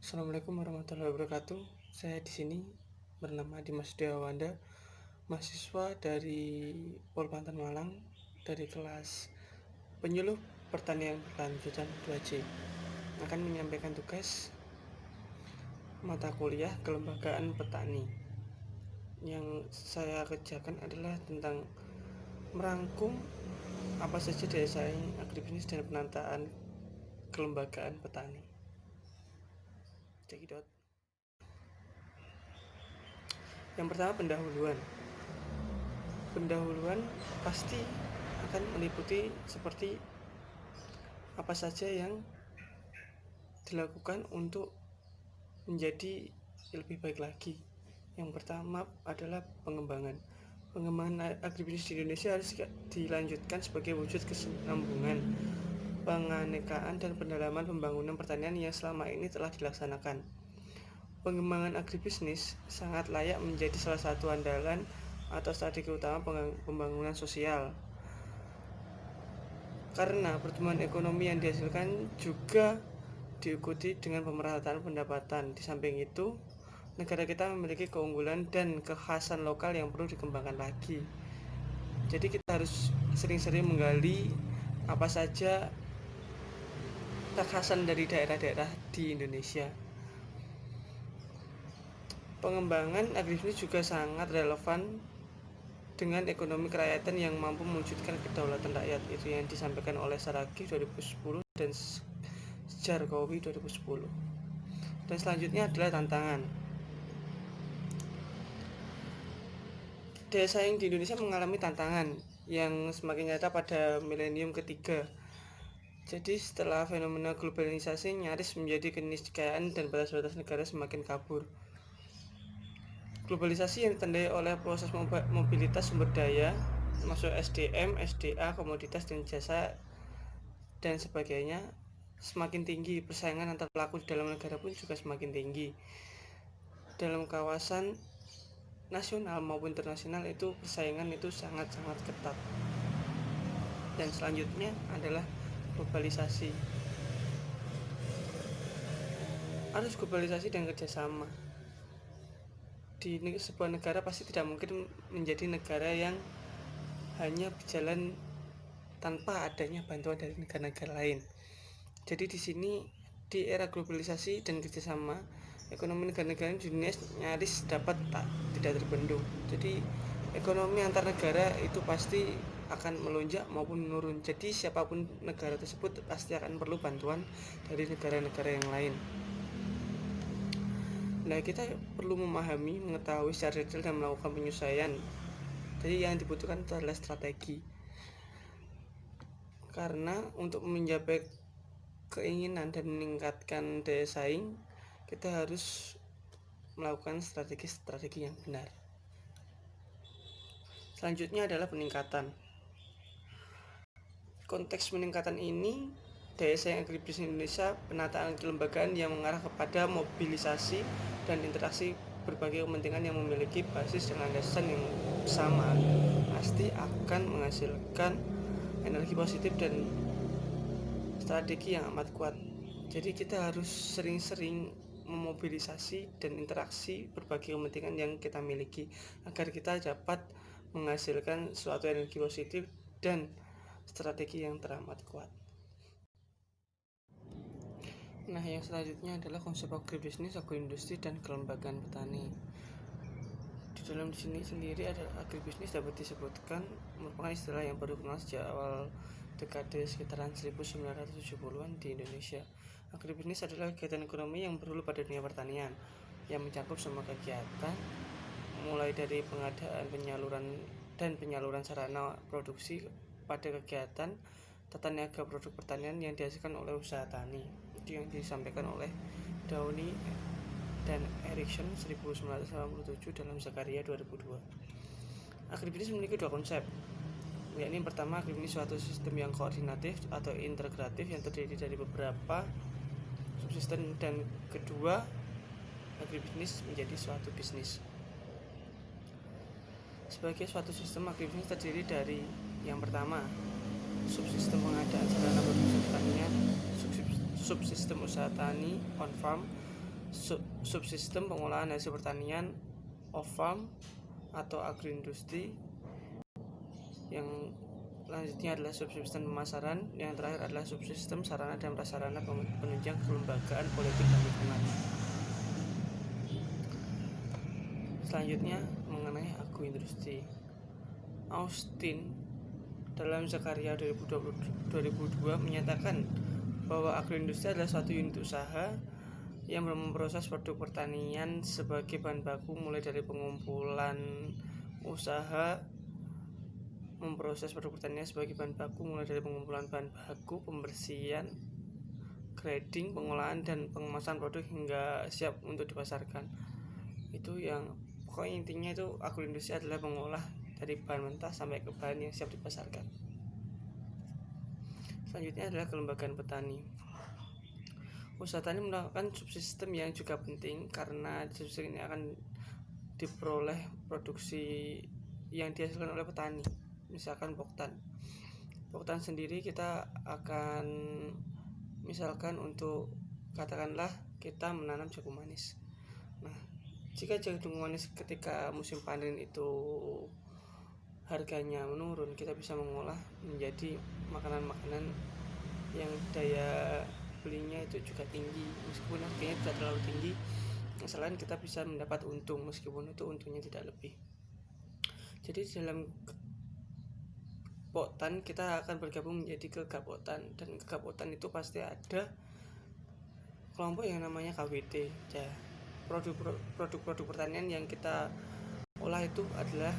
Assalamualaikum warahmatullahi wabarakatuh. Saya di sini bernama Dimas Dewanda, mahasiswa dari Polbanten Malang dari kelas Penyuluh Pertanian Berkelanjutan 2C. Akan menyampaikan tugas mata kuliah Kelembagaan Petani. Yang saya kerjakan adalah tentang merangkum apa saja daya saing, agribisnis dan penataan kelembagaan petani. Cekidot. Yang pertama, pendahuluan pasti akan meliputi seperti apa saja yang dilakukan untuk menjadi lebih baik lagi. Yang pertama adalah pengembangan agribisnis di Indonesia harus dilanjutkan sebagai wujud kesinambungan, penganekaan dan pendalaman pembangunan pertanian yang selama ini telah dilaksanakan. Pengembangan agribisnis sangat layak menjadi salah satu andalan atau strategi utama pembangunan sosial, karena pertumbuhan ekonomi yang dihasilkan juga diikuti dengan pemerataan pendapatan. Di samping itu, negara kita memiliki keunggulan dan kekhasan lokal yang perlu dikembangkan lagi. Jadi kita harus sering-sering menggali apa saja kekhasan dari daerah-daerah di Indonesia. Pengembangan agribisnis juga sangat relevan dengan ekonomi kerakyatan yang mampu mewujudkan kedaulatan rakyat, itu yang disampaikan oleh Saragih 2010 dan Jargowi 2010. Dan selanjutnya adalah tantangan. Daya saing di Indonesia mengalami tantangan yang semakin nyata pada milenium ketiga. Jadi setelah fenomena globalisasi nyaris menjadi keniscayaan dan batas-batas negara semakin kabur. Globalisasi yang ditandai oleh proses mobilitas sumber daya, termasuk SDM, SDA, komoditas dan jasa dan sebagainya, semakin tinggi. Persaingan antar pelaku di dalam negara pun juga semakin tinggi. Dalam kawasan nasional maupun internasional itu persaingan itu sangat-sangat ketat. Dan selanjutnya adalah globalisasi. Arus globalisasi dan kerjasama. Di sebuah negara pasti tidak mungkin menjadi negara yang hanya berjalan tanpa adanya bantuan dari negara-negara lain. Jadi di sini di era globalisasi dan kerjasama, ekonomi negara-negara di dunia nyaris tidak terbendung. Jadi ekonomi antar negara itu pasti akan melonjak maupun menurun. Jadi siapapun negara tersebut pasti akan perlu bantuan dari negara-negara yang lain. Nah, kita perlu memahami, mengetahui secara detail dan melakukan penyesuaian. Jadi yang dibutuhkan itu adalah strategi. Karena untuk mencapai keinginan dan meningkatkan daya saing, kita harus melakukan strategi-strategi yang benar. Selanjutnya adalah peningkatan. Konteks peningkatan ini, daya saing agribisnis Indonesia, penataan kelembagaan yang mengarah kepada mobilisasi dan interaksi berbagai kepentingan yang memiliki basis dan landasan yang sama, pasti akan menghasilkan energi positif dan strategi yang amat kuat. Jadi kita harus sering-sering memobilisasi dan interaksi berbagai kepentingan yang kita miliki agar kita dapat menghasilkan suatu energi positif dan strategi yang teramat kuat. Nah, yang selanjutnya adalah konsep agribisnis, agroindustri, dan kelembagaan petani. Di dalam sini sendiri ada agribisnis dapat disebutkan merupakan istilah yang baru kenal sejak awal dekade sekitaran 1970-an di Indonesia. Agribisnis adalah kegiatan ekonomi yang berhulu pada dunia pertanian yang mencakup semua kegiatan mulai dari pengadaan, penyaluran sarana produksi pada kegiatan tata niaga produk pertanian yang dihasilkan oleh usaha tani. Itu yang disampaikan oleh Downey dan Erickson 1987 dalam Zakaria 2002. Agribisnis memiliki dua konsep, yakni yang pertama, agribisnis suatu sistem yang koordinatif atau integratif yang terdiri dari beberapa subsistem, dan kedua, agribisnis menjadi suatu bisnis. Sebagai suatu sistem, agribisnis terdiri dari yang pertama, subsistem pengadaan sarana produksi pertanian, subsistem usaha tani on farm, subsistem pengolahan hasil pertanian, off-farm atau agroindustri. Yang selanjutnya adalah subsistem pemasaran. Yang terakhir adalah subsistem sarana dan prasarana penunjang kelembagaan politik dan lingkungan. Selanjutnya mengenai agroindustri. Austin dalam Zakaria 2002 menyatakan bahwa agroindustri adalah suatu unit usaha yang memproses produk pertanian sebagai bahan baku, mulai dari pengumpulan usaha memproses produk pertanian sebagai bahan baku, mulai dari pengumpulan bahan baku, pembersihan, grading, pengolahan, dan pengemasan produk hingga siap untuk dipasarkan. Itu yang pokoknya intinya itu agroindustri adalah mengolah dari bahan mentah sampai ke bahan yang siap dipasarkan. Selanjutnya adalah kelembagaan petani. Usaha tani melakukan subsistem yang juga penting karena subsistem ini akan diperoleh produksi yang dihasilkan oleh petani. Misalkan poktan sendiri kita akan misalkan untuk katakanlah kita menanam jagung manis. Nah, jika jagung manis ketika musim panen itu harganya menurun, kita bisa mengolah menjadi makanan-makanan yang daya belinya itu juga tinggi, meskipun harganya tidak terlalu tinggi. Selain kita bisa mendapat untung, meskipun itu untungnya tidak lebih. Jadi dalam poktan kita akan bergabung menjadi kegapotan, dan kegapotan itu pasti ada kelompok yang namanya KWT. Ya, produk pertanian yang kita olah itu adalah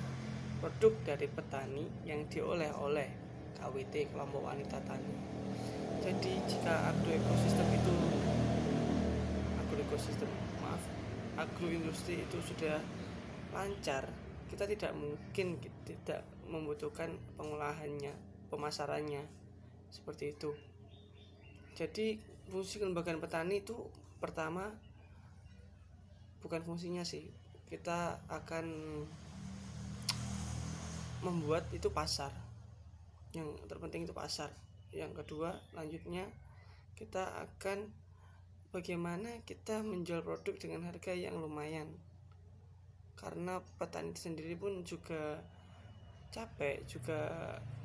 produk dari petani yang diolah oleh KWT, kelompok wanita tani. Jadi jika agroindustri itu sudah lancar, kita tidak mungkin tidak membutuhkan pengolahannya, pemasarannya, seperti itu. Jadi fungsi kelembagaan petani itu pertama, bukan fungsinya sih, kita akan membuat itu pasar. Yang terpenting itu pasar. Yang kedua, lanjutnya kita akan bagaimana kita menjual produk dengan harga yang lumayan. Karena petani sendiri pun juga capek, juga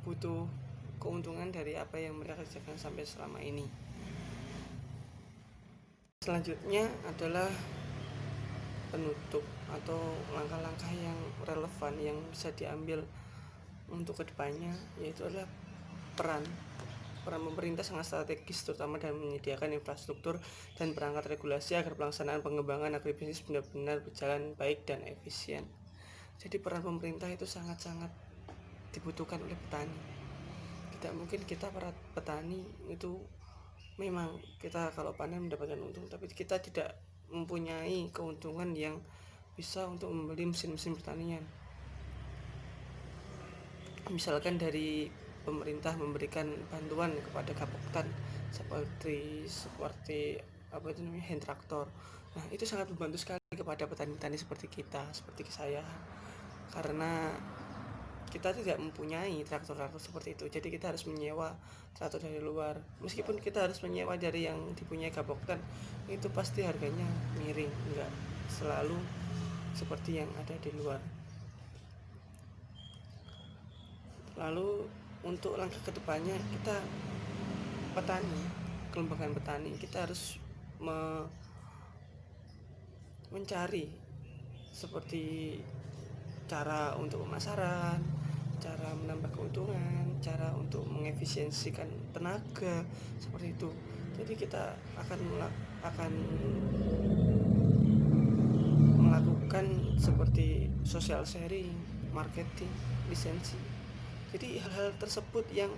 butuh keuntungan dari apa yang mereka kerjakan sampai selama ini. Selanjutnya adalah penutup atau langkah-langkah yang relevan yang bisa diambil untuk kedepannya, yaitu adalah peran pemerintah sangat strategis, terutama dalam menyediakan infrastruktur dan perangkat regulasi agar pelaksanaan pengembangan agribisnis benar-benar berjalan baik dan efisien. Jadi peran pemerintah itu sangat-sangat dibutuhkan oleh petani. Tidak mungkin kita para petani itu, memang kita kalau panen mendapatkan untung, tapi kita tidak mempunyai keuntungan yang bisa untuk membeli mesin-mesin pertanian. Misalkan dari pemerintah memberikan bantuan kepada Gapoktan seperti hand traktor. Nah, itu sangat membantu sekali kepada petani-petani seperti kita, seperti saya, karena kita tidak mempunyai traktor-traktor seperti itu. Jadi kita harus menyewa traktor dari luar. Meskipun kita harus menyewa dari yang dipunyai Gapoktan, itu pasti harganya miring, enggak selalu seperti yang ada di luar. Lalu untuk langkah kedepannya, kita petani, kelembagaan petani, kita harus mencari seperti cara untuk pemasaran, cara menambah keuntungan, cara untuk mengefisiensikan tenaga, seperti itu. Jadi kita akan melakukan seperti social sharing, marketing, lisensi. Jadi hal-hal tersebut yang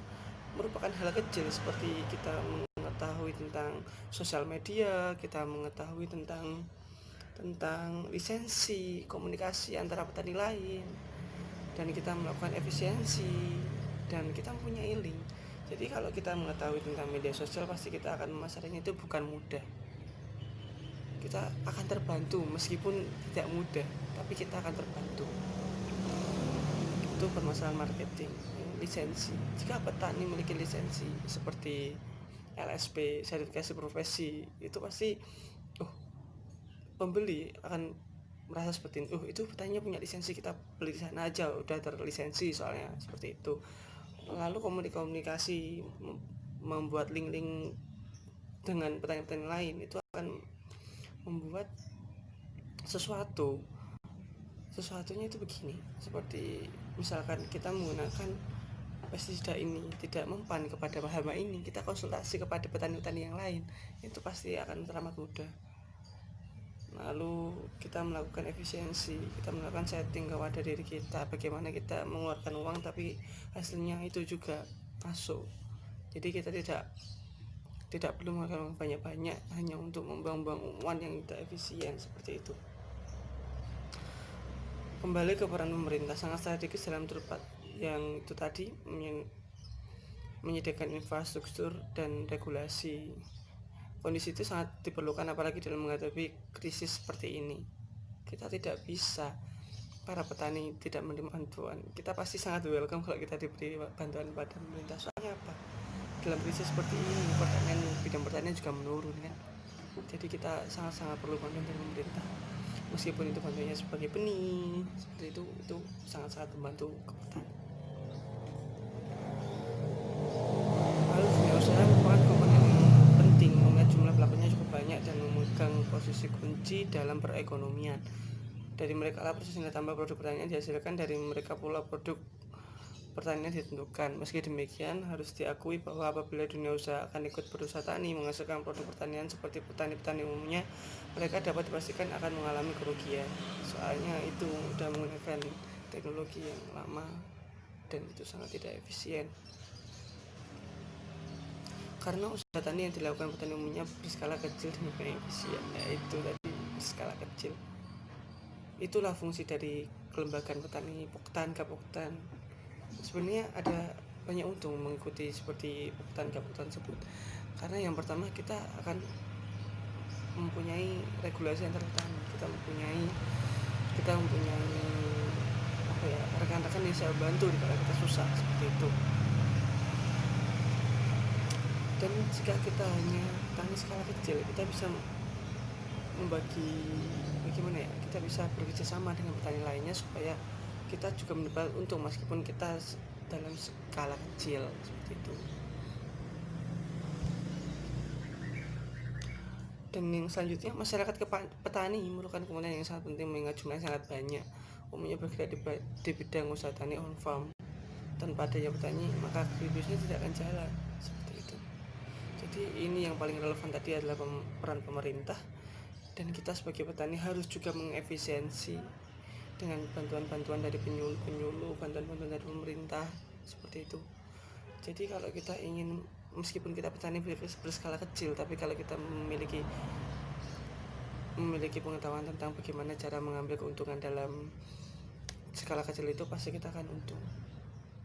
merupakan hal kecil, seperti kita mengetahui tentang sosial media, kita mengetahui tentang lisensi komunikasi antara petani lain, dan kita melakukan efisiensi, dan kita mempunyai link. Jadi kalau kita mengetahui tentang media sosial, pasti kita akan memasarkannya itu bukan mudah. Kita akan terbantu, meskipun tidak mudah, tapi kita akan terbantu. Itu permasalahan marketing. Lisensi, jika petani memiliki lisensi seperti LSP, sertifikasi profesi, itu pasti pembeli akan merasa seperti itu petaninya punya lisensi, kita beli di sana aja, udah terlisensi soalnya, seperti itu. Lalu komunikasi membuat link-link dengan petani-petani lain itu akan membuat sesuatunya itu begini, seperti misalkan kita menggunakan pestisida ini tidak mempan kepada hama ini, kita konsultasi kepada petani-petani yang lain, itu pasti akan teramat mudah. Lalu kita melakukan efisiensi, kita melakukan setting kepada diri kita, bagaimana kita mengeluarkan uang tapi hasilnya itu juga masuk. Jadi kita tidak perlu mengeluarkan uang banyak-banyak hanya untuk membuang-buang uang yang tidak efisien, seperti itu. Kembali ke peran pemerintah, sangat strategis dalam tempat yang itu tadi, menyediakan infrastruktur dan regulasi. Kondisi itu sangat diperlukan apalagi dalam menghadapi krisis seperti ini. Kita tidak bisa, para petani tidak menerima bantuan. Kita pasti sangat welcome kalau kita diberi bantuan pada pemerintah. Soalnya apa? Dalam krisis seperti ini, bidang pertanian juga menurun kan. Jadi kita sangat-sangat perlu bantuan dari pemerintah. Meskipun itu bantuannya sebagai benih, seperti itu sangat-sangat membantu ke petani. Lalu dunia usaha merupakan komponen penting, mengingat jumlah pelakunya cukup banyak dan memegang posisi kunci dalam perekonomian. Dari mereka lah proses nilai tambah produk pertanian dihasilkan, dari mereka pula produk pertanian ditentukan. Meski demikian, harus diakui bahwa apabila dunia usaha akan ikut berusaha tani menghasilkan produk pertanian seperti petani-petani umumnya, mereka dapat dipastikan akan mengalami kerugian. Soalnya itu sudah menggunakan teknologi yang lama dan itu sangat tidak efisien. Karena usaha tani yang dilakukan petani umumnya berskala kecil dan bukan efisien, yaitu tadi berskala kecil. Itulah fungsi dari kelembagaan petani Poktan, Gapoktan. Sebenarnya ada banyak untung mengikuti seperti Poktan, Gapoktan tersebut. Karena yang pertama kita akan mempunyai regulasi antar petani, kita mempunyai rekan-rekan yang bisa bantu di kala kita susah, seperti itu. Dan jika kita hanya tani skala kecil, kita bisa kita bisa bekerja sama dengan petani lainnya supaya kita juga mendapat untung meskipun kita dalam skala kecil, seperti itu. Dan yang selanjutnya, masyarakat petani merupakan komponen yang sangat penting mengingat jumlahnya sangat banyak, umumnya bergerak di bidang usaha tani on farm. Tanpa adanya petani maka agribisnis tidak akan jalan, seperti itu. Jadi ini yang paling relevan tadi adalah peran pemerintah, dan kita sebagai petani harus juga mengefisiensi dengan bantuan-bantuan dari penyuluh, bantuan-bantuan dari pemerintah, seperti itu. Jadi kalau kita ingin, meskipun kita petani berskala kecil, tapi kalau kita memiliki pengetahuan tentang bagaimana cara mengambil keuntungan dalam skala kecil itu, pasti kita akan untung,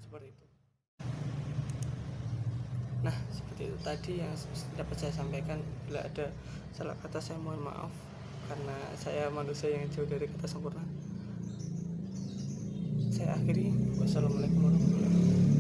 seperti itu. Nah, seperti itu tadi yang dapat saya sampaikan. Bila ada salah kata saya mohon maaf, karena saya manusia yang jauh dari kata sempurna. Saya akhiri. Wassalamualaikum warahmatullahi wabarakatuh.